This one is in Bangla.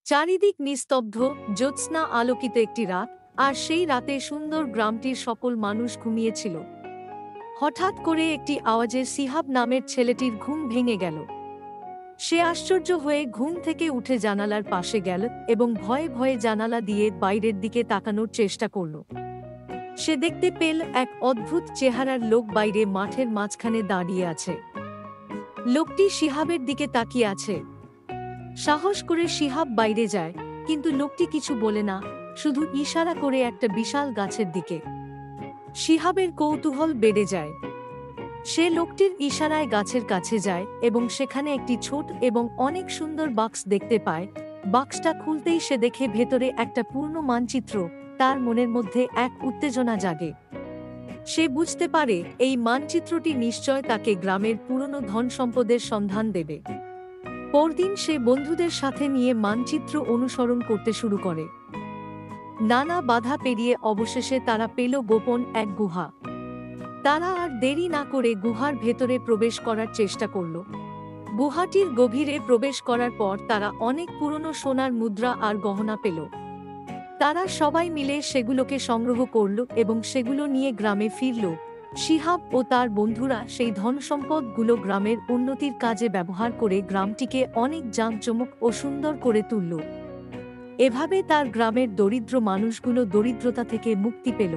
চারিদিক নিস্তব্ধ, জ্যোৎস্না আলোকিত একটি রাত। আর সেই রাতে সুন্দর গ্রামটির সকল মানুষ ঘুমিয়েছিল। হঠাৎ করে একটি আওয়াজে সিহাব নামের ছেলেটির ঘুম ভেঙে গেল। সে আশ্চর্য হয়ে ঘুম থেকে উঠে জানালার পাশে গেল এবং ভয়ে ভয়ে জানালা দিয়ে বাইরের দিকে তাকানোর চেষ্টা করল। সে দেখতে পেল এক অদ্ভুত চেহারার লোক বাইরে মাঠের মাঝখানে দাঁড়িয়ে আছে। লোকটি শিহাবের দিকে তাকিয়ে আছে। সাহস করে শিহাব বাইরে যায়, কিন্তু লোকটি কিছু বলে না, শুধু ইশারা করে একটা বিশাল গাছের দিকে। শিহাবের কৌতূহল বেড়ে যায়। সে লোকটির ইশারায় গাছের কাছে যায় এবং সেখানে একটি ছোট এবং অনেক সুন্দর বাক্স দেখতে পায়। বাক্সটা খুলতেই সে দেখে ভেতরে একটা পূর্ণ মানচিত্র। তার মনের মধ্যে এক উত্তেজনা জাগে। সে বুঝতে পারে এই মানচিত্রটি নিশ্চয় তাকে গ্রামের পুরনো ধন সম্পদের সন্ধান দেবে। পরদিন সে বন্ধুদের সাথে নিয়ে মানচিত্র অনুসরণ করতে শুরু করে। নানা বাধা পেরিয়ে অবশেষে তারা পেল গোপন এক গুহা। তারা আর দেরি না করে গুহার ভেতরে প্রবেশ করার চেষ্টা করল। গুহাটির গভীরে প্রবেশ করার পর তারা অনেক পুরনো সোনার মুদ্রা আর গহনা পেল। তারা সবাই মিলে সেগুলোকে সংগ্রহ করল এবং সেগুলো নিয়ে গ্রামে ফিরল। শিহাব ও তার বন্ধুরা সেই ধনসম্পদগুলো গ্রামের উন্নতির কাজে ব্যবহার করে গ্রামটিকে অনেক জাঁকজমক ও সুন্দর করে তুলল। এভাবে তার গ্রামের দরিদ্র মানুষগুলো দরিদ্রতা থেকে মুক্তি পেল।